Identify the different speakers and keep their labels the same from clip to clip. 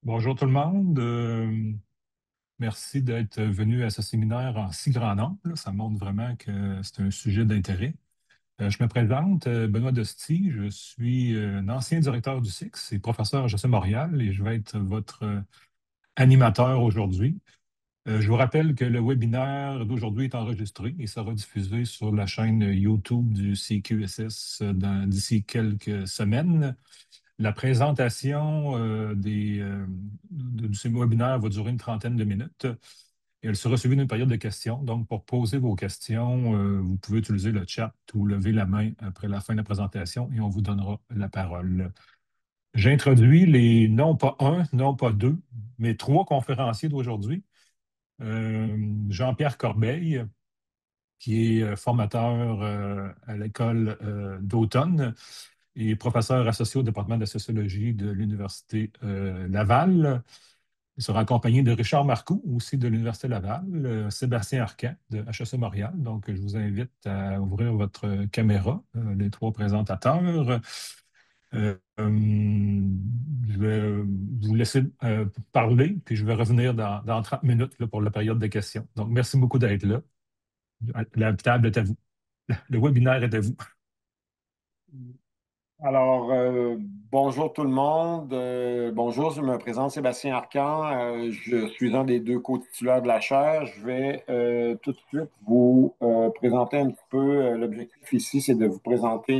Speaker 1: Bonjour tout le monde. Merci d'être venu à ce séminaire en si grand nombre. Là. Ça montre vraiment que c'est un sujet d'intérêt. Je me présente, Benoît Dosti. Je suis un ancien directeur du CIX et professeur à HEC Montréal et je vais être votre animateur aujourd'hui. Je vous rappelle que le webinaire d'aujourd'hui est enregistré et sera diffusé sur la chaîne YouTube du CQSS d'ici quelques semaines. La présentation de ce webinaire va durer une trentaine de minutes et elle sera suivie d'une période de questions. Donc, pour poser vos questions, vous pouvez utiliser le chat ou lever la main après la fin de la présentation et on vous donnera la parole. J'introduis les non pas un, non pas deux, mais trois conférenciers d'aujourd'hui. Jean-Pierre Corbeil, qui est formateur à l'école d'automne et professeur associé au département de sociologie de l'Université Laval. Il sera accompagné de Richard Marcoux, aussi de l'Université Laval, Sébastien Arcan de HEC Montréal. Donc, je vous invite à ouvrir votre caméra, les trois présentateurs. Je vais vous laisser parler, puis je vais revenir dans 30 minutes là, pour la période de questions. Donc, merci beaucoup d'être là. La table est à vous. Le webinaire est à vous.
Speaker 2: Alors, bonjour tout le monde. Bonjour, je me présente Sébastien Arcan. Je suis un des deux co-titulaires de la chaire. Je vais tout de suite vous présenter un petit peu. L'objectif ici, c'est de vous présenter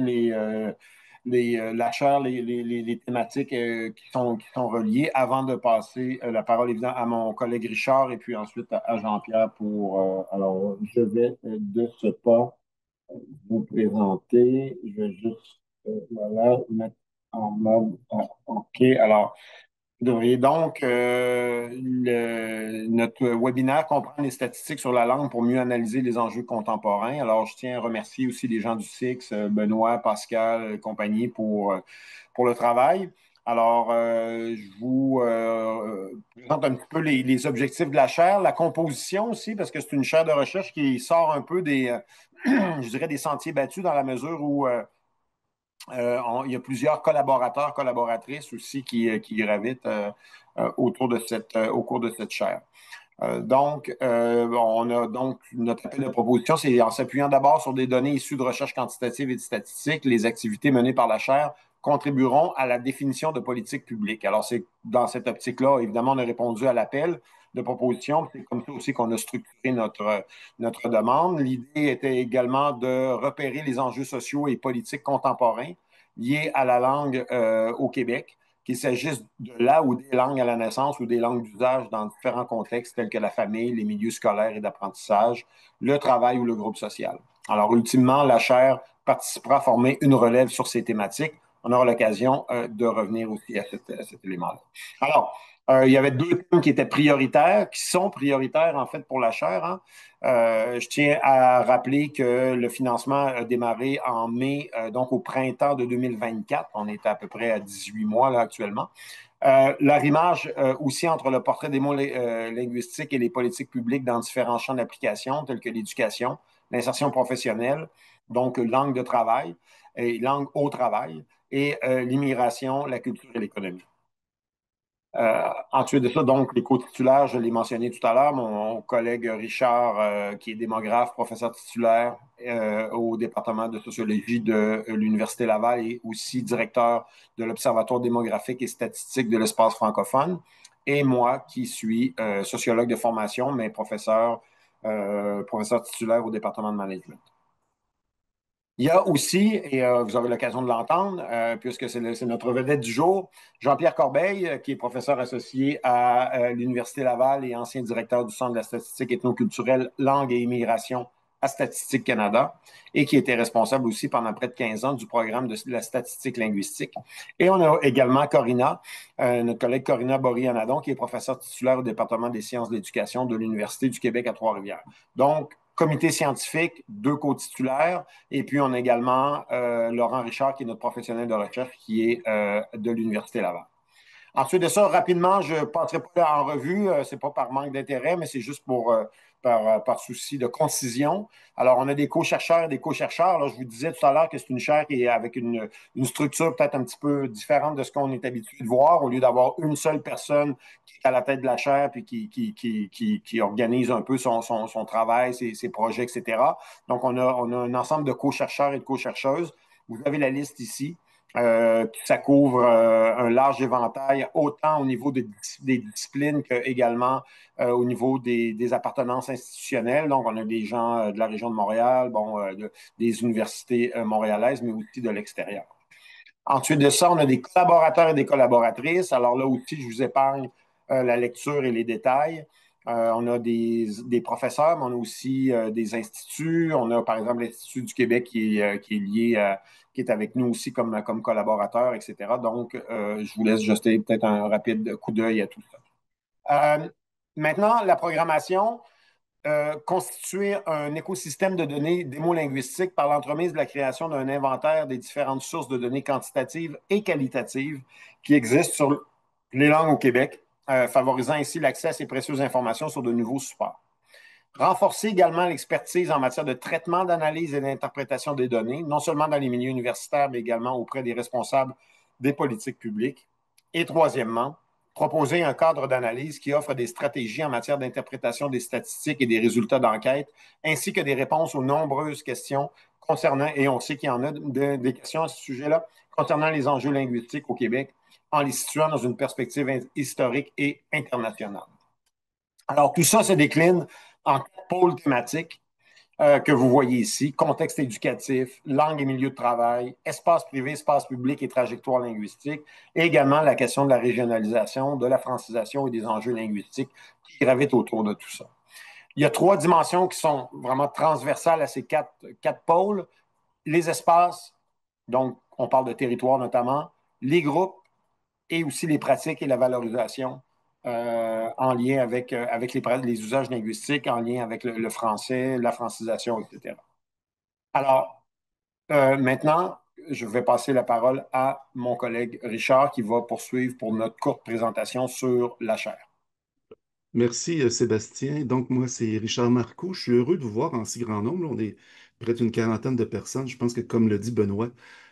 Speaker 2: la chaire, les thématiques qui sont reliées avant de passer la parole évidemment à mon collègue Richard et puis ensuite à Jean-Pierre pour. Alors, je vais de ce pas vous présenter. Je vais juste voilà, mettre en mode OK. Alors, vous devriez donc, notre webinaire comprend les statistiques sur la langue pour mieux analyser les enjeux contemporains. Alors, je tiens à remercier aussi les gens du SIX, Benoît, Pascal, compagnie, pour le travail. Alors, je vous présente un petit peu les objectifs de la chaire, la composition aussi, parce que c'est une chaire de recherche qui sort un peu je dirais, des sentiers battus dans la mesure où il y a plusieurs collaborateurs, collaboratrices aussi qui gravitent au cours de cette chaire. On a donc notre appel de proposition, c'est en s'appuyant d'abord sur des données issues de recherches quantitatives et de statistiques, les activités menées par la chaire contribueront à la définition de politiques publiques. Alors, c'est dans cette optique-là, évidemment, on a répondu à l'appel de proposition. C'est comme ça aussi qu'on a structuré notre demande. L'idée était également de repérer les enjeux sociaux et politiques contemporains liés à la langue au Québec, qu'il s'agisse de la ou des langues à la naissance ou des langues d'usage dans différents contextes tels que la famille, les milieux scolaires et d'apprentissage, le travail ou le groupe social. Alors, ultimement, la chaire participera à former une relève sur ces thématiques. On aura l'occasion de revenir aussi à cet élément-là. Alors, il y avait deux thèmes qui étaient prioritaires, qui sont prioritaires en fait pour la chaire. Hein. Je tiens à rappeler que le financement a démarré en mai, donc au printemps de 2024. On est à peu près à 18 mois là, actuellement. L'arrimage aussi entre le portrait des mots linguistiques et les politiques publiques dans différents champs d'application, tels que l'éducation, l'insertion professionnelle, donc langue de travail et langue au travail, et l'immigration, la culture et l'économie. Ensuite de ça, donc, les co-titulaires, je l'ai mentionné tout à l'heure, mon collègue Richard, qui est démographe, professeur titulaire au département de sociologie de l'Université Laval et aussi directeur de l'Observatoire démographique et statistique de l'espace francophone. Et moi, qui suis sociologue de formation, mais professeur titulaire au département de management. Il y a aussi, et vous aurez l'occasion de l'entendre, puisque c'est notre vedette du jour, Jean-Pierre Corbeil, qui est professeur associé à l'Université Laval et ancien directeur du Centre de la statistique ethnoculturelle, langue et immigration à Statistique Canada, et qui était responsable aussi pendant près de 15 ans du programme de la statistique linguistique. Et on a également Corinna, notre collègue Corinna Bory-Anadon, qui est professeur titulaire au département des sciences de l'éducation de l'Université du Québec à Trois-Rivières. Donc, comité scientifique, deux co-titulaires, et puis on a également Laurent Richard, qui est notre professionnel de recherche, qui est de l'Université Laval. Ensuite de ça, rapidement, je ne passerai pas en revue, ce n'est pas par manque d'intérêt, mais c'est juste pour par souci de concision. Alors, on a des co-chercheurs et des co-chercheurs. Là, je vous disais tout à l'heure que c'est une chaire qui est avec une structure peut-être un petit peu différente de ce qu'on est habitué de voir. Au lieu d'avoir une seule personne qui est à la tête de la chaire puis qui organise un peu son travail, ses projets, etc. Donc, on a un ensemble de co-chercheurs et de co-chercheuses. Vous avez la liste ici. Ça couvre un large éventail, autant au niveau des disciplines qu'également au niveau des appartenances institutionnelles. Donc, on a des gens de la région de Montréal, bon, des universités montréalaises, mais aussi de l'extérieur. Ensuite de ça, on a des collaborateurs et des collaboratrices. Alors là aussi, je vous épargne la lecture et les détails. On a des professeurs, mais on a aussi des instituts. On a, par exemple, l'Institut du Québec qui est lié, qui est avec nous aussi comme collaborateur, etc. Donc, je vous laisse jeter peut-être un rapide coup d'œil à tout ça. Maintenant, la programmation, constituer un écosystème de données démolinguistiques par l'entremise de la création d'un inventaire des différentes sources de données quantitatives et qualitatives qui existent sur les langues au Québec, favorisant ainsi l'accès à ces précieuses informations sur de nouveaux supports. Renforcer également l'expertise en matière de traitement, d'analyse et d'interprétation des données, non seulement dans les milieux universitaires, mais également auprès des responsables des politiques publiques. Et troisièmement, proposer un cadre d'analyse qui offre des stratégies en matière d'interprétation des statistiques et des résultats d'enquête, ainsi que des réponses aux nombreuses questions concernant, et on sait qu'il y en a des questions à ce sujet-là, concernant les enjeux linguistiques au Québec, en les situant dans une perspective historique et internationale. Alors, tout ça se décline en quatre pôles thématiques que vous voyez ici: contexte éducatif, langue et milieu de travail, espace privé, espace public et trajectoire linguistique, et également la question de la régionalisation, de la francisation et des enjeux linguistiques qui gravitent autour de tout ça. Il y a trois dimensions qui sont vraiment transversales à ces quatre pôles: les espaces, donc on parle de territoire notamment, les groupes et aussi les pratiques et la valorisation en lien avec les usages linguistiques, en lien avec le français, la francisation, etc. Alors, maintenant, je vais passer la parole à mon collègue Richard qui va poursuivre pour notre courte présentation sur la chaire.
Speaker 3: Merci Sébastien. Donc moi, c'est Richard Marcoux. Je suis heureux de vous voir en si grand nombre. On est près d'une quarantaine de personnes. Je pense que comme le dit Benoît,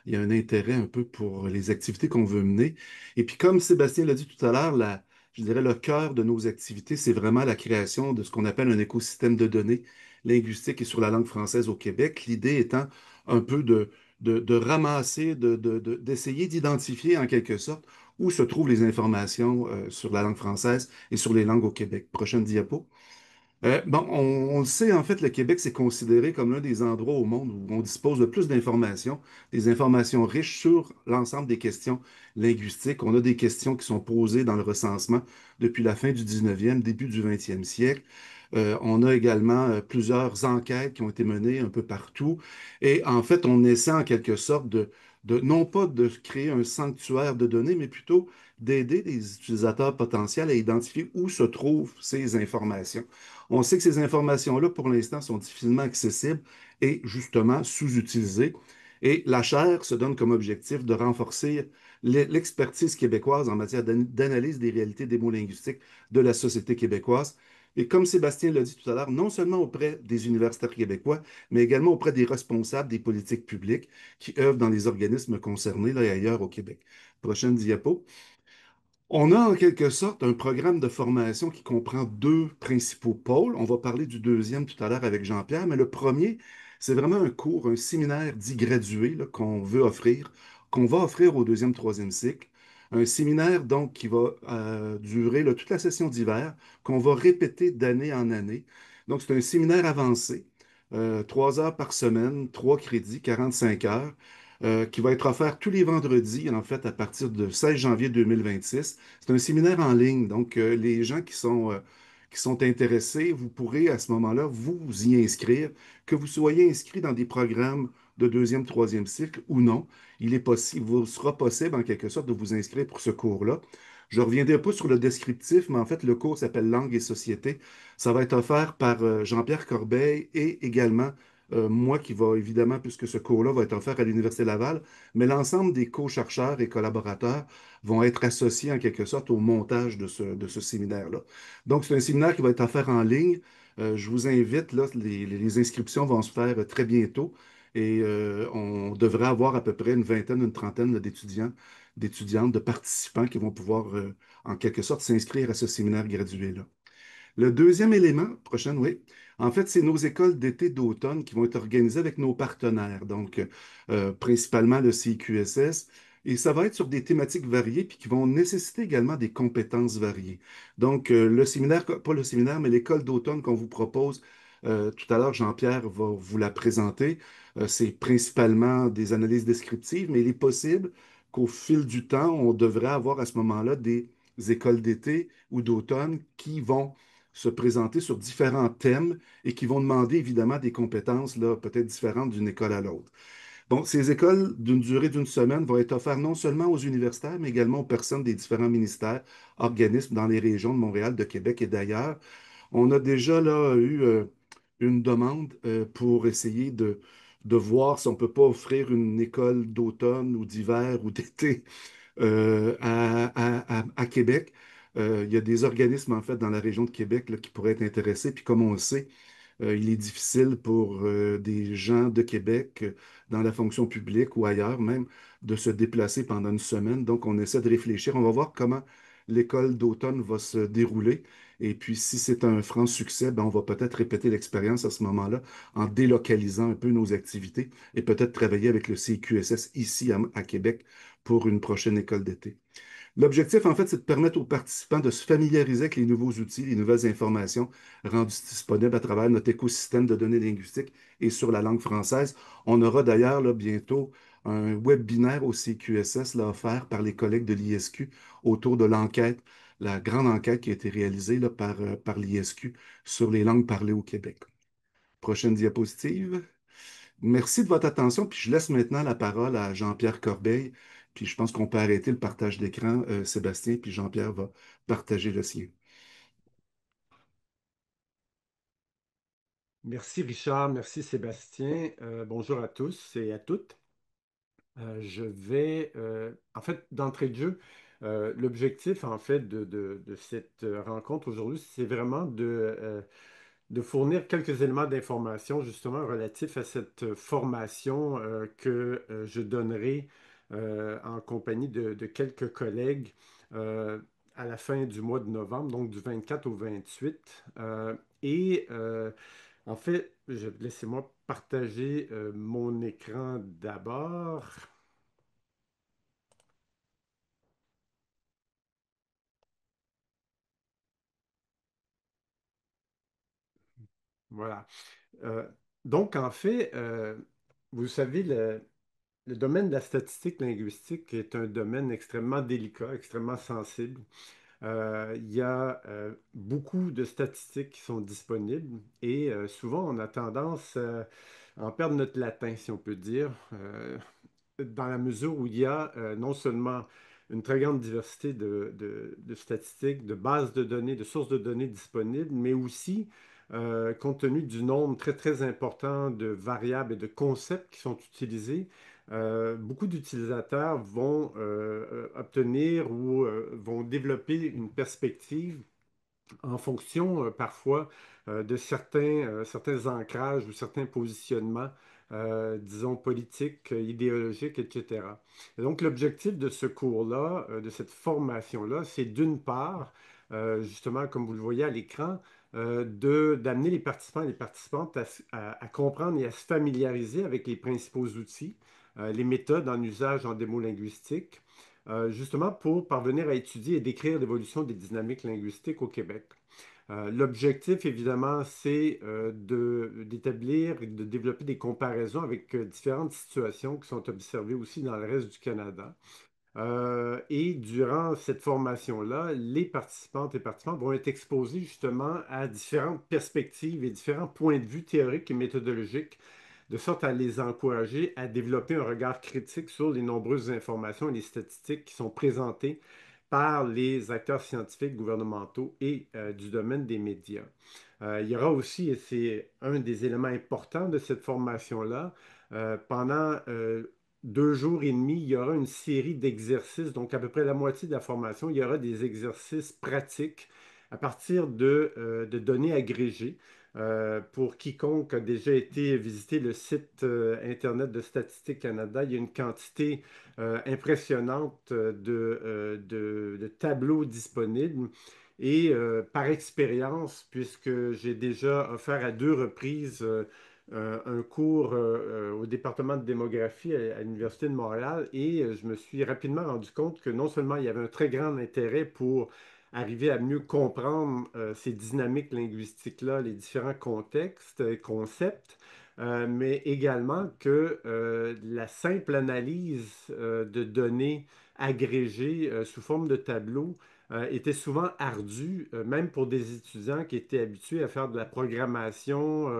Speaker 3: il y a un intérêt un peu pour les activités qu'on veut mener. Et puis comme Sébastien l'a dit tout à l'heure, je dirais le cœur de nos activités, c'est vraiment la création de ce qu'on appelle un écosystème de données linguistiques et sur la langue française au Québec. L'idée étant un peu de ramasser, d'essayer d'identifier en quelque sorte où se trouvent les informations sur la langue française et sur les langues au Québec. Prochaine diapo. Bon, on le sait, en fait, le Québec, c'est considéré comme l'un des endroits au monde où on dispose de plus d'informations, des informations riches sur l'ensemble des questions linguistiques. On a des questions qui sont posées dans le recensement depuis la fin du 19e, début du 20e siècle. On a également plusieurs enquêtes qui ont été menées un peu partout. Et en fait, on essaie en quelque sorte non pas de créer un sanctuaire de données, mais plutôt d'aider les utilisateurs potentiels à identifier où se trouvent ces informations. On sait que ces informations-là, pour l'instant, sont difficilement accessibles et justement sous-utilisées. Et la chaire se donne comme objectif de renforcer l'expertise québécoise en matière d'analyse des réalités démolinguistiques de la société québécoise. Et comme Sébastien l'a dit tout à l'heure, non seulement auprès des universitaires québécois, mais également auprès des responsables des politiques publiques qui œuvrent dans les organismes concernés, là et ailleurs au Québec. Prochaine diapo. On a en quelque sorte un programme de formation qui comprend deux principaux pôles. On va parler du deuxième tout à l'heure avec Jean-Pierre, mais le premier, c'est vraiment un cours, un séminaire dit gradué là, qu'on veut offrir, qu'on va offrir au deuxième, troisième cycle. Un séminaire donc qui va durer là, toute la session d'hiver, qu'on va répéter d'année en année. Donc c'est un séminaire avancé, 3 heures par semaine, 3 crédits, 45 heures qui va être offert tous les vendredis, en fait, à partir de 16 janvier 2026. C'est un séminaire en ligne, donc les gens qui sont intéressés, vous pourrez à ce moment-là vous y inscrire, que vous soyez inscrit dans des programmes de deuxième, troisième cycle ou non. Il est possible, vous sera possible en quelque sorte de vous inscrire pour ce cours-là. Je ne reviendrai pas sur le descriptif, mais en fait, le cours s'appelle Langue et société. Ça va être offert par Jean-Pierre Corbeil et également moi qui va évidemment, puisque ce cours-là va être offert à l'Université Laval, mais l'ensemble des co-chercheurs et collaborateurs vont être associés en quelque sorte au montage de ce séminaire-là. Donc, c'est un séminaire qui va être offert en ligne. Je vous invite, là, les inscriptions vont se faire très bientôt et on devrait avoir à peu près une vingtaine, une trentaine là, d'étudiants, d'étudiantes, de participants qui vont pouvoir, en quelque sorte, s'inscrire à ce séminaire gradué-là. Le deuxième élément, prochaine, oui. En fait, c'est nos écoles d'été d'automne qui vont être organisées avec nos partenaires, donc principalement le CIQSS. Et ça va être sur des thématiques variées puis qui vont nécessiter également des compétences variées. Donc, le séminaire, pas le séminaire, mais l'école d'automne qu'on vous propose, tout à l'heure, Jean-Pierre va vous la présenter. C'est principalement des analyses descriptives, mais il est possible qu'au fil du temps, on devrait avoir à ce moment-là des écoles d'été ou d'automne qui vont se présenter sur différents thèmes et qui vont demander évidemment des compétences là, peut-être différentes d'une école à l'autre. Bon, ces écoles d'une durée d'une semaine vont être offertes non seulement aux universitaires, mais également aux personnes des différents ministères, organismes dans les régions de Montréal, de Québec et d'ailleurs. On a déjà là eu une demande pour essayer de voir si on ne peut pas offrir une école d'automne ou d'hiver ou d'été à Québec. Il y a des organismes, en fait, dans la région de Québec là, qui pourraient être intéressés. Puis comme on le sait, il est difficile pour des gens de Québec, dans la fonction publique ou ailleurs même, de se déplacer pendant une semaine. Donc, on essaie de réfléchir. On va voir comment l'école d'automne va se dérouler. Et puis, si c'est un franc succès, ben, on va peut-être répéter l'expérience à ce moment-là en délocalisant un peu nos activités et peut-être travailler avec le CQSS ici à Québec pour une prochaine école d'été. L'objectif, en fait, c'est de permettre aux participants de se familiariser avec les nouveaux outils, les nouvelles informations rendues disponibles à travers notre écosystème de données linguistiques et sur la langue française. On aura d'ailleurs là, bientôt un webinaire au CQSS là, offert par les collègues de l'ISQ autour de l'enquête, la grande enquête qui a été réalisée là, par l'ISQ sur les langues parlées au Québec. Prochaine diapositive. Merci de votre attention, puis je laisse maintenant la parole à Jean-Pierre Corbeil, puis je pense qu'on peut arrêter le partage d'écran, Sébastien, puis Jean-Pierre va partager le sien.
Speaker 4: Merci Richard, merci Sébastien. Bonjour à tous et à toutes. En fait, d'entrée de jeu, l'objectif en fait de cette rencontre aujourd'hui, c'est vraiment de fournir quelques éléments d'information justement relatifs à cette formation que je donnerai en compagnie de quelques collègues euh, à la fin du mois de novembre, donc du 24 au 28. En fait, laissez-moi partager mon écran d'abord. Voilà. Euh, donc, en fait, vous savez, le domaine de la statistique linguistique est un domaine extrêmement délicat, extrêmement sensible. Il y a beaucoup de statistiques qui sont disponibles et souvent on a tendance à en perdre notre latin, si on peut dire. Dans la mesure où il y a non seulement une très grande diversité de statistiques, de bases de données, de sources de données disponibles, mais aussi, compte tenu du nombre très, très important de variables et de concepts qui sont utilisés, beaucoup d'utilisateurs vont obtenir ou vont développer une perspective en fonction parfois certains ancrages ou certains positionnements, disons, politiques, idéologiques, etc. Et donc, l'objectif de ce cours-là, de cette formation-là, c'est d'une part, justement, comme vous le voyez à l'écran, d'amener les participants et les participantes à comprendre et à se familiariser avec les principaux outils, les méthodes en usage en démo linguistique, justement pour parvenir à étudier et décrire l'évolution des dynamiques linguistiques au Québec. L'objectif, évidemment, c'est d'établir et de développer des comparaisons avec différentes situations qui sont observées aussi dans le reste du Canada. Et durant cette formation-là, les participantes et participants vont être exposés justement à différentes perspectives et différents points de vue théoriques et méthodologiques, de sorte à les encourager à développer un regard critique sur les nombreuses informations et les statistiques qui sont présentées par les acteurs scientifiques, gouvernementaux et du domaine des médias. Il y aura aussi, et c'est un des éléments importants de cette formation-là, pendant 2 jours et demi, il y aura une série d'exercices, donc à peu près la moitié de la formation, il y aura des exercices pratiques à partir de données agrégées. Pour quiconque a déjà été visiter le site Internet de Statistique Canada, il y a une quantité impressionnante de tableaux disponibles. Et par expérience, puisque j'ai déjà offert à 2 reprises un cours au département de démographie à l'Université de Montréal, et je me suis rapidement rendu compte que non seulement il y avait un très grand intérêt pour arriver à mieux comprendre ces dynamiques linguistiques-là, les différents contextes, concepts, mais également que la simple analyse de données agrégées sous forme de tableaux était souvent ardue, même pour des étudiants qui étaient habitués à faire de la programmation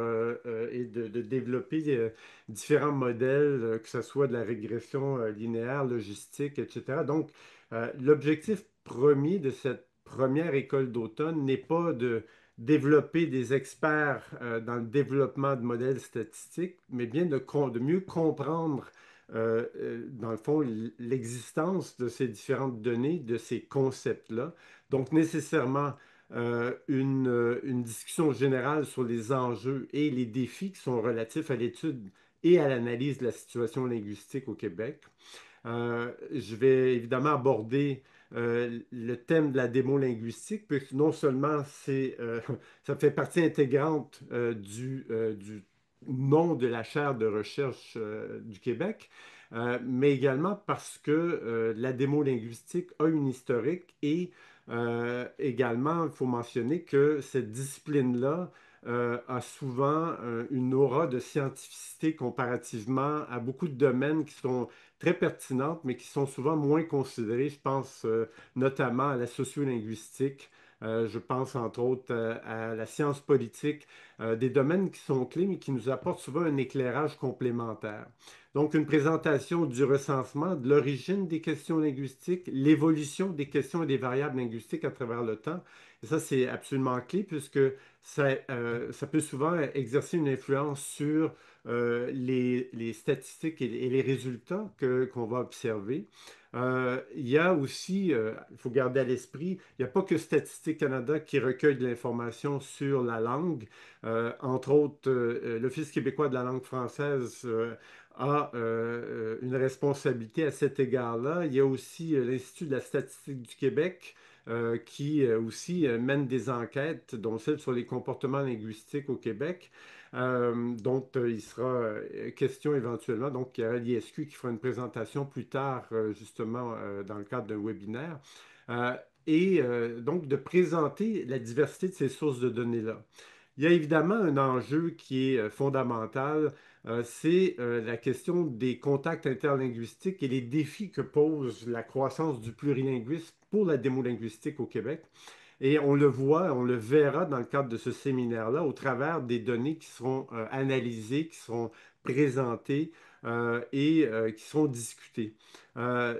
Speaker 4: et de développer différents modèles, que ce soit de la régression linéaire, logistique, etc. Donc, l'objectif premier de cette première école d'automne n'est pas de développer des experts dans le développement de modèles statistiques, mais bien de mieux comprendre, dans le fond, l'existence de ces différentes données, de ces concepts-là. Donc, nécessairement, une discussion générale sur les enjeux et les défis qui sont relatifs à l'étude et à l'analyse de la situation linguistique au Québec. Je vais évidemment aborder le thème de la démo linguistique, puisque non seulement ça fait partie intégrante du nom de la chaire de recherche du Québec, mais également parce que la démo linguistique a une historique et également, il faut mentionner que cette discipline-là a souvent une aura de scientificité comparativement à beaucoup de domaines qui sont très pertinentes, mais qui sont souvent moins considérées. Je pense notamment à la sociolinguistique. Je pense entre autres à la science politique, des domaines qui sont clés, mais qui nous apportent souvent un éclairage complémentaire. Donc, une présentation du recensement, de l'origine des questions linguistiques, l'évolution des questions et des variables linguistiques à travers le temps. Et ça, c'est absolument clé puisque ça peut souvent exercer une influence sur les statistiques et les résultats qu'on va observer. Il y a aussi, il faut garder à l'esprit, il n'y a pas que Statistique Canada qui recueille de l'information sur la langue. Entre autres, l'Office québécois de la langue française a une responsabilité à cet égard-là. Il y a aussi l'Institut de la statistique du Québec qui aussi mène des enquêtes, dont celle sur les comportements linguistiques au Québec, dont il sera question éventuellement. Donc, il y aura l'ISQ qui fera une présentation plus tard, justement, dans le cadre d'un webinaire. Euh, donc, de présenter la diversité de ces sources de données-là. Il y a évidemment un enjeu qui est fondamental, c'est la question des contacts interlinguistiques et les défis que pose la croissance du plurilinguisme pour la démolinguistique au Québec. Et on le voit, on le verra dans le cadre de ce séminaire-là, au travers des données qui seront analysées, qui seront présentées et qui seront discutées.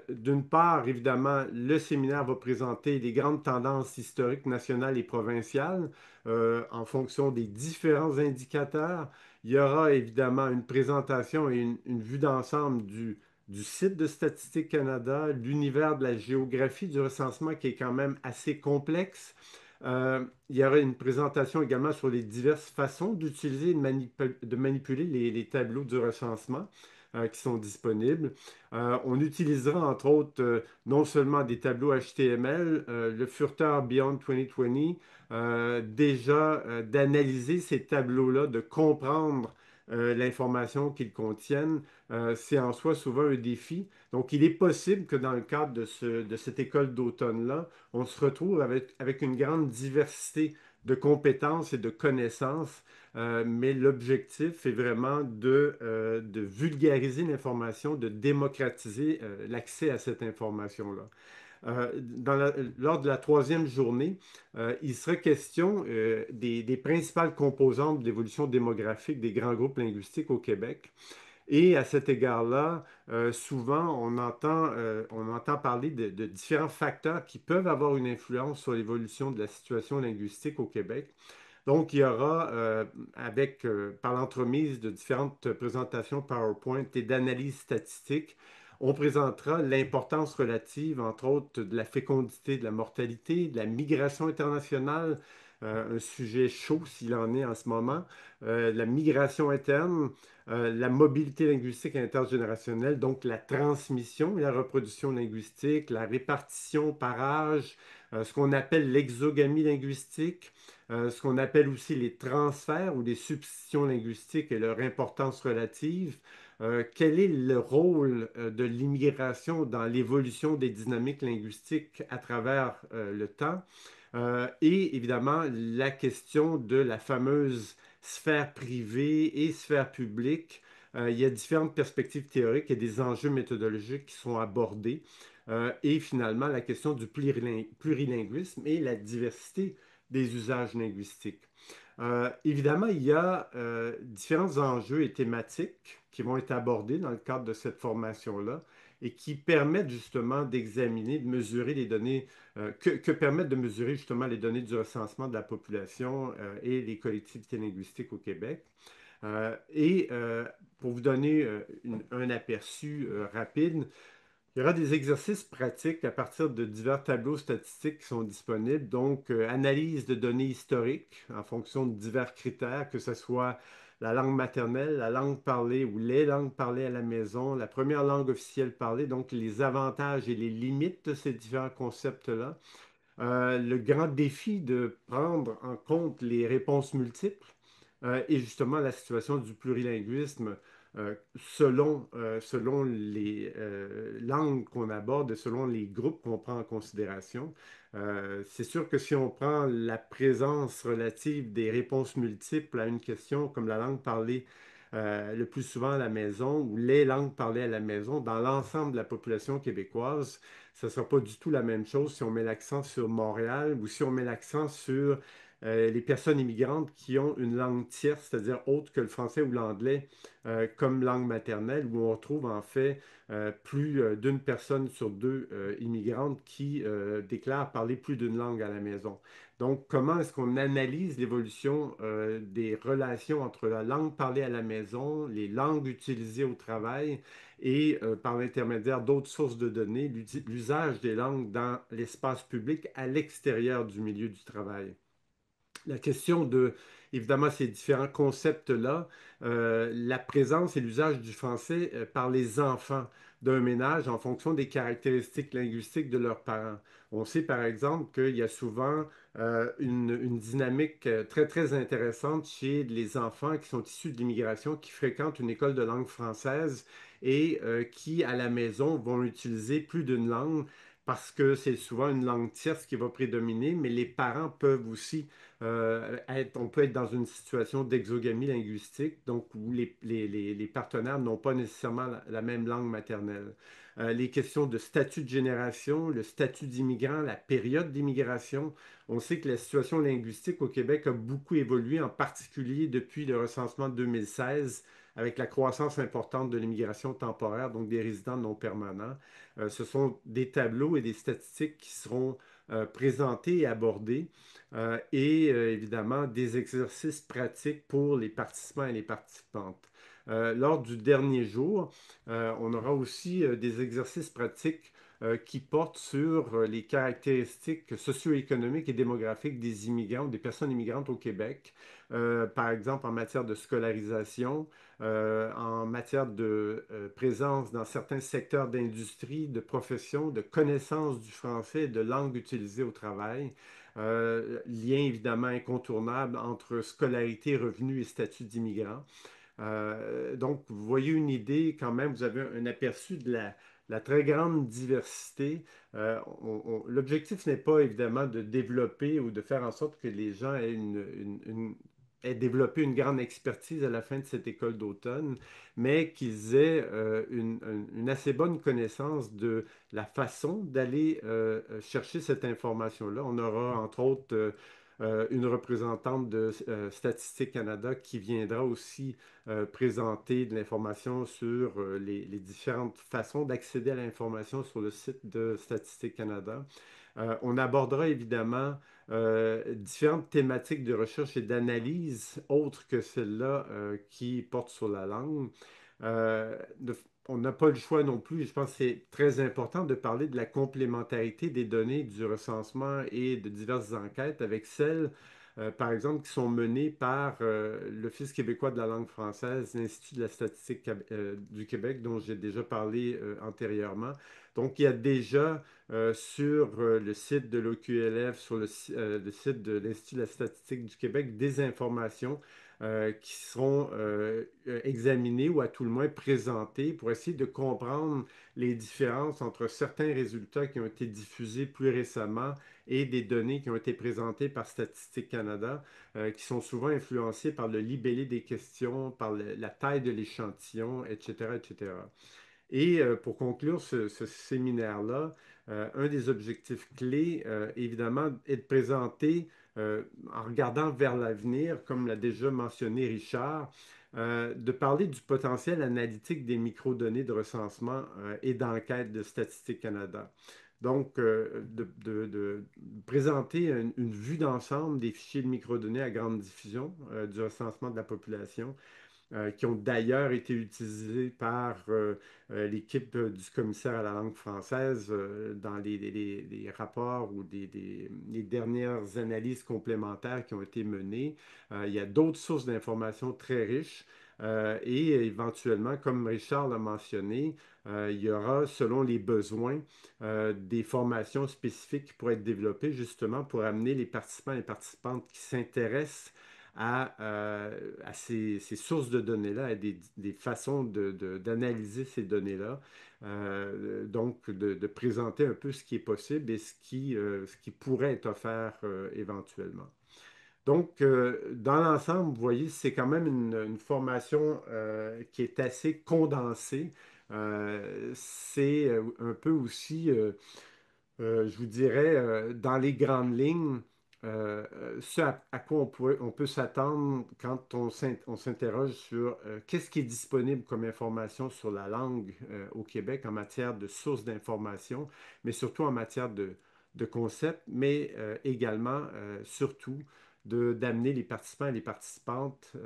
Speaker 4: D'une part, évidemment, le séminaire va présenter les grandes tendances historiques nationales et provinciales en fonction des différents indicateurs. Il y aura évidemment une présentation et une vue d'ensemble du site de Statistique Canada, l'univers de la géographie du recensement qui est quand même assez complexe. Il y aura une présentation également sur les diverses façons d'utiliser et de manipuler les tableaux du recensement qui sont disponibles. On utilisera entre autres non seulement des tableaux HTML, le Furteur Beyond 2020, déjà d'analyser ces tableaux-là, de comprendre l'information qu'ils contiennent, c'est en soi souvent un défi. Donc, il est possible que dans le cadre de cette école d'automne-là, on se retrouve avec une grande diversité de compétences et de connaissances, mais l'objectif est vraiment de vulgariser l'information, de démocratiser l'accès à cette information-là. Lors de la troisième journée, il sera question des principales composantes de l'évolution démographique des grands groupes linguistiques au Québec. Et à cet égard-là, souvent, on entend parler de différents facteurs qui peuvent avoir une influence sur l'évolution de la situation linguistique au Québec. Donc, il y aura, par l'entremise de différentes présentations PowerPoint et d'analyses statistiques, on présentera l'importance relative, entre autres, de la fécondité, de la mortalité, de la migration internationale, un sujet chaud s'il en est en ce moment. La migration interne, la mobilité linguistique intergénérationnelle, donc la transmission et la reproduction linguistique, la répartition par âge, ce qu'on appelle l'exogamie linguistique, ce qu'on appelle aussi les transferts ou les substitutions linguistiques et leur importance relative. Quel est le rôle de l'immigration dans l'évolution des dynamiques linguistiques à travers le temps? Et évidemment, la question de la fameuse sphère privée et sphère publique. Il y a différentes perspectives théoriques et des enjeux méthodologiques qui sont abordés. Et finalement, la question du plurilinguisme et la diversité des usages linguistiques. Évidemment, il y a différents enjeux et thématiques qui vont être abordés dans le cadre de cette formation-là et qui permettent justement d'examiner, de mesurer les données, que permettent de mesurer justement les données du recensement de la population et les collectivités linguistiques au Québec. Pour vous donner un aperçu rapide, il y aura des exercices pratiques à partir de divers tableaux statistiques qui sont disponibles. Donc, analyse de données historiques en fonction de divers critères, que ce soit la langue maternelle, la langue parlée ou les langues parlées à la maison, la première langue officielle parlée, donc les avantages et les limites de ces différents concepts-là. Le grand défi de prendre en compte les réponses multiples et justement la situation du plurilinguisme selon les langues qu'on aborde et selon les groupes qu'on prend en considération. C'est sûr que si on prend la présence relative des réponses multiples à une question comme la langue parlée le plus souvent à la maison ou les langues parlées à la maison, dans l'ensemble de la population québécoise, ce ne sera pas du tout la même chose si on met l'accent sur Montréal ou si on met l'accent sur les personnes immigrantes qui ont une langue tierce, c'est-à-dire autre que le français ou l'anglais, comme langue maternelle, où on retrouve en fait plus d'une personne sur deux immigrantes qui déclarent parler plus d'une langue à la maison. Donc, comment est-ce qu'on analyse l'évolution des relations entre la langue parlée à la maison, les langues utilisées au travail et par l'intermédiaire d'autres sources de données, l'usage des langues dans l'espace public à l'extérieur du milieu du travail? La question de, évidemment, ces différents concepts-là, la présence et l'usage du français par les enfants d'un ménage en fonction des caractéristiques linguistiques de leurs parents. On sait par exemple qu'il y a souvent une dynamique très, très intéressante chez les enfants qui sont issus de l'immigration, qui fréquentent une école de langue française et qui, à la maison, vont utiliser plus d'une langue parce que c'est souvent une langue tierce qui va prédominer, mais les parents peuvent aussi on peut être dans une situation d'exogamie linguistique, donc où les partenaires n'ont pas nécessairement la même langue maternelle. Les questions de statut de génération, le statut d'immigrant, la période d'immigration. On sait que la situation linguistique au Québec a beaucoup évolué, en particulier depuis le recensement de 2016, avec la croissance importante de l'immigration temporaire, donc des résidents non permanents. Ce sont des tableaux et des statistiques qui seront présentés et abordés évidemment des exercices pratiques pour les participants et les participantes. Lors du dernier jour, on aura aussi des exercices pratiques qui portent sur les caractéristiques socio-économiques et démographiques des immigrants, des personnes immigrantes au Québec, par exemple en matière de scolarisation, en matière de présence dans certains secteurs d'industrie, de profession, de connaissance du français et de langue utilisée au travail. Lien évidemment incontournable entre scolarité, revenus et statut d'immigrant. Donc, vous voyez une idée quand même, vous avez un aperçu de la très grande diversité. L'objectif n'est pas évidemment de développer ou de faire en sorte que les gens aient aient développé une grande expertise à la fin de cette école d'automne, mais qu'ils aient une assez bonne connaissance de la façon d'aller chercher cette information-là. On aura entre autres une représentante de Statistique Canada qui viendra aussi présenter de l'information sur les différentes façons d'accéder à l'information sur le site de Statistique Canada. On abordera évidemment différentes thématiques de recherche et d'analyse autres que celles-là qui portent sur la langue. Euh, de- on n'a pas le choix non plus, et je pense que c'est très important de parler de la complémentarité des données du recensement et de diverses enquêtes avec celles par exemple, qui sont menées par l'Office québécois de la langue française, l'Institut de la statistique du Québec, dont j'ai déjà parlé antérieurement. Donc, il y a déjà sur le site de l'OQLF, sur le site de l'Institut de la statistique du Québec, des informations qui seront examinées ou à tout le moins présentées pour essayer de comprendre les différences entre certains résultats qui ont été diffusés plus récemment et des données qui ont été présentées par Statistique Canada, qui sont souvent influencées par le libellé des questions, par la taille de l'échantillon, etc., etc. Et pour conclure ce séminaire-là, un des objectifs clés, évidemment, est de présenter, en regardant vers l'avenir, comme l'a déjà mentionné Richard, de parler du potentiel analytique des microdonnées de recensement et d'enquête de Statistique Canada. Donc, de présenter une vue d'ensemble des fichiers de microdonnées à grande diffusion du recensement de la population qui ont d'ailleurs été utilisés par l'équipe du commissaire à la langue française dans les rapports ou les dernières analyses complémentaires qui ont été menées. Il y a d'autres sources d'informations très riches. Et éventuellement, comme Richard l'a mentionné, il y aura, selon les besoins, des formations spécifiques qui pourraient être développées justement pour amener les participants et les participantes qui s'intéressent à ces sources de données-là, à des façons d'analyser ces données-là. Donc, de présenter un peu ce qui est possible et ce qui pourrait être offert éventuellement. Donc, dans l'ensemble, vous voyez, c'est quand même une formation qui est assez condensée. C'est un peu aussi je vous dirais, dans les grandes lignes, ce à quoi on peut s'attendre quand on s'interroge sur qu'est-ce qui est disponible comme information sur la langue au Québec en matière de sources d'information, mais surtout en matière de concepts, mais également, surtout, d'amener les participants et les participantes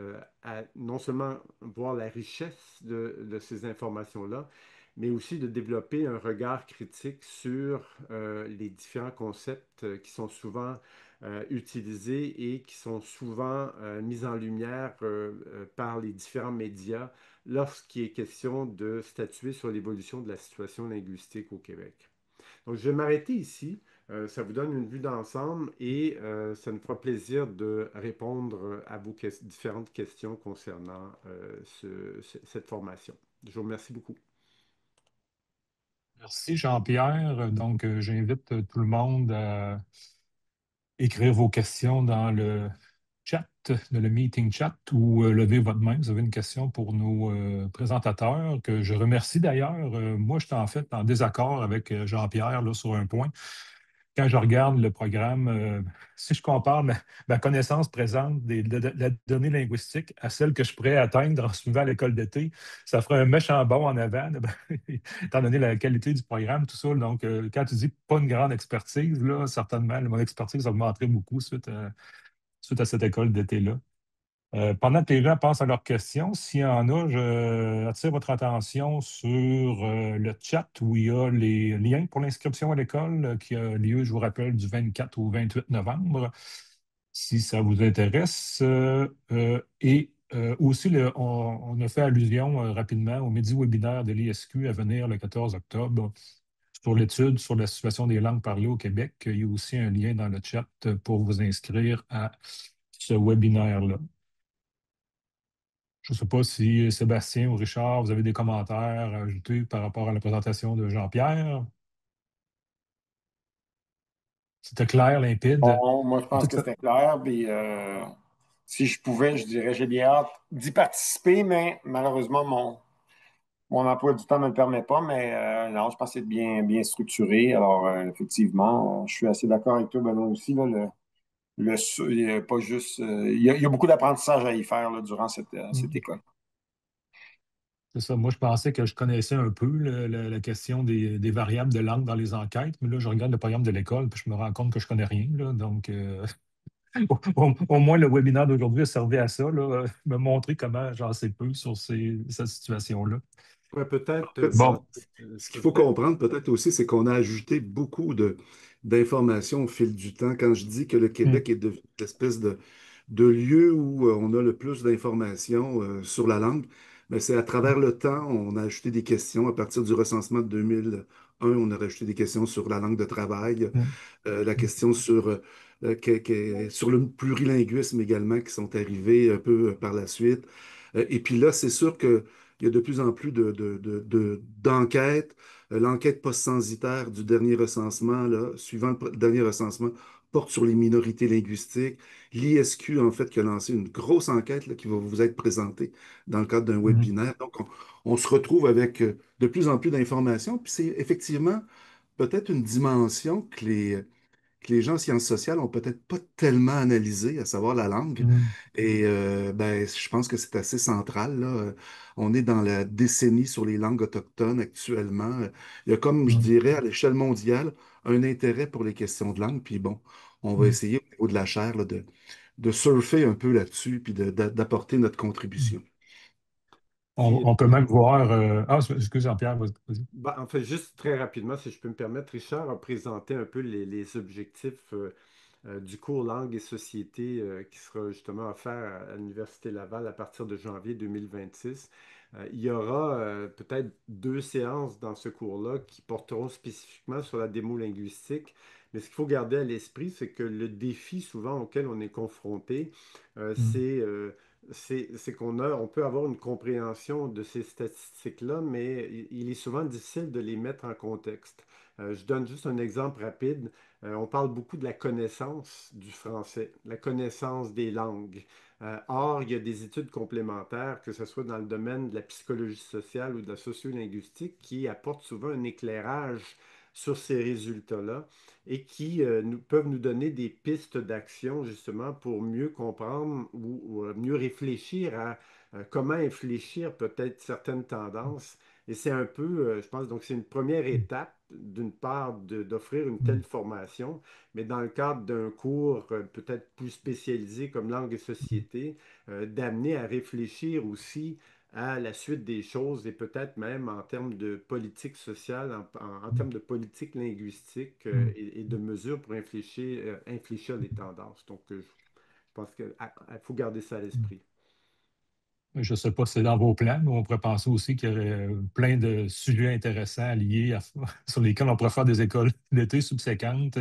Speaker 4: à non seulement voir la richesse de ces informations-là, mais aussi de développer un regard critique sur les différents concepts qui sont souvent utilisés et qui sont souvent mis en lumière par les différents médias lorsqu'il est question de statuer sur l'évolution de la situation linguistique au Québec. Donc, je vais m'arrêter ici. Ça vous donne une vue d'ensemble et ça nous fera plaisir de répondre à vos différentes questions concernant cette formation. Je vous remercie beaucoup.
Speaker 1: Merci Jean-Pierre. Donc, j'invite tout le monde à écrire vos questions dans le chat, dans le meeting chat ou lever votre main. Vous avez une question pour nos présentateurs, que je remercie d'ailleurs. Moi, je suis en fait en désaccord avec Jean-Pierre là, sur un point. Quand je regarde le programme, si je compare ma connaissance présente de la donnée linguistique à celle que je pourrais atteindre en suivant l'école d'été, ça ferait un méchant bond en avant, étant donné la qualité du programme, tout ça. Donc, quand tu dis pas une grande expertise, là, certainement, mon expertise augmenterait beaucoup suite à cette école d'été-là. Pendant que les gens pensent à leurs questions, s'il y en a, je attire votre attention sur le chat où il y a les liens pour l'inscription à l'école qui a lieu, je vous rappelle, du 24 au 28 novembre, si ça vous intéresse. Aussi, on a fait allusion rapidement au midi-webinaire de l'ISQ à venir le 14 octobre sur l'étude sur la situation des langues parlées au Québec. Il y a aussi un lien dans le chat pour vous inscrire à ce webinaire-là. Je ne sais pas si Sébastien ou Richard, vous avez des commentaires à ajouter par rapport à la présentation de Jean-Pierre. C'était clair, limpide.
Speaker 2: Bon, moi, je pense que c'était clair. Puis, si je pouvais, je dirais, j'ai bien hâte d'y participer, mais malheureusement, mon emploi du temps ne me le permet pas. Mais non, je pense que c'est bien structuré. Alors, effectivement, je suis assez d'accord avec toi, Benoît, aussi. Là, il y a pas juste, il y a beaucoup d'apprentissage à y faire là, durant cette école.
Speaker 1: C'est ça. Moi, je pensais que je connaissais un peu la question des variables de langue dans les enquêtes, mais là, je regarde le programme de l'école puis je me rends compte que je ne connais rien. Là. Donc, au moins, le webinaire d'aujourd'hui a servi à ça, là, me montrer comment j'en sais peu sur cette situation-là.
Speaker 4: Ouais, peut-être
Speaker 3: En fait,
Speaker 1: Bon.
Speaker 3: ce qu'il faut comprendre peut-être aussi, c'est qu'on a ajouté beaucoup d'informations au fil du temps. Quand je dis que le
Speaker 1: Hmm,
Speaker 3: Québec est devenu une espèce de lieu où on a le plus d'informations sur la langue, mais c'est à travers le temps, on a ajouté des questions. À partir du recensement de 2001, on a rajouté des questions sur la langue de travail,
Speaker 1: hmm,
Speaker 3: la question sur le plurilinguisme également qui sont arrivés un peu par la suite. Et puis là, c'est sûr qu'il y a de plus en plus d'enquêtes. L'enquête post-censitaire du dernier recensement, là, suivant le dernier recensement, porte sur les minorités linguistiques. L'ISQ, en fait, qui a lancé une grosse enquête là, qui va vous être présentée dans le cadre d'un
Speaker 1: hmm,
Speaker 3: webinaire. Donc, on se retrouve avec de plus en plus d'informations. Puis c'est effectivement peut-être une dimension que les gens en sciences sociales ont peut-être pas tellement analysé, à savoir la langue.
Speaker 1: hmm,
Speaker 3: Et ben, je pense que c'est assez central, là. On est dans la décennie sur les langues autochtones actuellement. Il y a comme, je
Speaker 1: hmm,
Speaker 3: dirais, à l'échelle mondiale, un intérêt pour les questions de langue. Puis bon, on va
Speaker 1: hmm,
Speaker 3: essayer au niveau de la chaire là, de surfer un peu là-dessus, puis d'apporter notre
Speaker 1: hmm.
Speaker 3: contribution.
Speaker 1: On,
Speaker 4: Puis,
Speaker 1: on peut même voir. Ah, excuse Jean-Pierre, vas-y.
Speaker 4: en fait, juste très rapidement, si je peux me permettre, Richard a présenté un peu les objectifs du cours Langue et Société qui sera justement offert à l'Université Laval à partir de janvier 2026. Il y aura peut-être 2 séances dans ce cours-là qui porteront spécifiquement sur la démo linguistique. Mais ce qu'il faut garder à l'esprit, c'est que le défi souvent auquel on est confronté, euh,
Speaker 1: Hmm,
Speaker 4: c'est euh, c'est on peut avoir une compréhension de ces statistiques-là, mais il est souvent difficile de les mettre en contexte. Je donne juste un exemple rapide. On parle beaucoup de la connaissance du français, la connaissance des langues. Or, il y a des études complémentaires, que ce soit dans le domaine de la psychologie sociale ou de la sociolinguistique, qui apportent souvent un éclairage sur ces résultats-là et qui peuvent nous donner des pistes d'action justement pour mieux comprendre ou mieux réfléchir à comment infléchir peut-être certaines tendances. Et c'est un peu, je pense, donc c'est une première étape, d'une part, d'offrir une
Speaker 1: hmm,
Speaker 4: telle formation, mais dans le cadre d'un cours peut-être plus spécialisé comme langue et société, d'amener à réfléchir aussi à la suite des choses et peut-être même en termes de politique sociale, en
Speaker 1: hmm,
Speaker 4: termes de politique linguistique
Speaker 1: hmm,
Speaker 4: et de mesures pour infléchir les tendances. Donc, je pense qu'il faut garder ça à
Speaker 1: hmm.
Speaker 4: l'esprit.
Speaker 1: Je ne sais pas si c'est dans vos plans, mais on pourrait penser aussi qu'il y aurait plein de sujets intéressants liés sur lesquels on pourrait faire des écoles d'été subséquentes.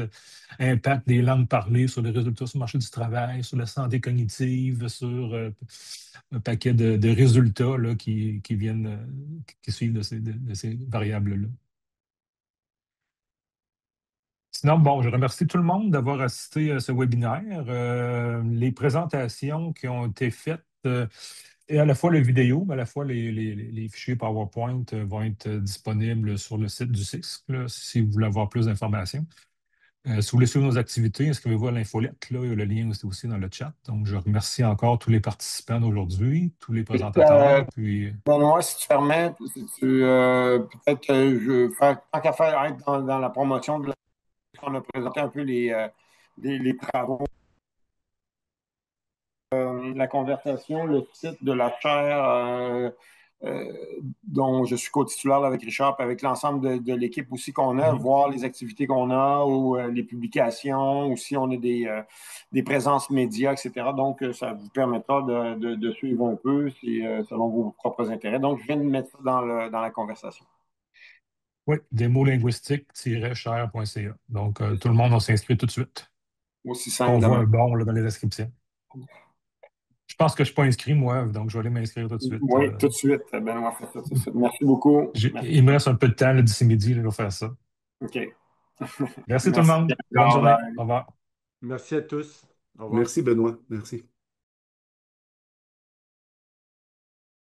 Speaker 1: Impact des langues parlées sur les résultats sur le marché du travail, sur la santé cognitive, sur un paquet de résultats là, qui viennent, qui suivent de ces variables-là. Sinon, bon, je remercie tout le monde d'avoir assisté à ce webinaire. Les présentations qui ont été faites, et à la fois la vidéo, mais à la fois les fichiers PowerPoint vont être disponibles sur le site du CISC, là, si vous voulez avoir plus d'informations. Si vous voulez suivre nos activités, inscrivez-vous à l'infolette. Là, le lien est aussi dans le chat. Donc, je remercie encore tous les participants d'aujourd'hui, tous les présentateurs. Puis,
Speaker 2: Benoît, si tu permets, si peut-être que tant qu'à faire être dans la promotion de on a présenté un peu les travaux, la conversation, le site de la chaire euh, dont je suis co-titulaire avec Richard, puis avec l'ensemble de l'équipe aussi qu'on a,
Speaker 1: mhm,
Speaker 2: voir les activités qu'on a ou les publications, ou si on a des présences médias, etc. Donc, ça vous permettra de suivre un peu selon vos propres intérêts. Donc, je viens de mettre ça dans la conversation.
Speaker 1: oui, démolinguistique-share.ca. Donc, tout le monde s'inscrit tout de suite.
Speaker 2: Aussi simple
Speaker 1: On voit
Speaker 2: demain.
Speaker 1: un bon là, dans les descriptions. Je pense que je ne suis pas inscrit, moi, donc je vais aller m'inscrire tout de suite.
Speaker 2: Oui, tout de suite. Ben, on va faire ça tout de suite. Merci beaucoup. Merci.
Speaker 1: Il me reste un peu de temps là, d'ici midi, là, je vais faire ça.
Speaker 2: OK.
Speaker 1: Merci tout le
Speaker 2: Merci.
Speaker 1: monde. Bonne
Speaker 2: Au
Speaker 1: journée.
Speaker 2: revoir.
Speaker 1: Au revoir.
Speaker 4: Merci à tous. Au revoir.
Speaker 3: Merci, Benoît. Merci.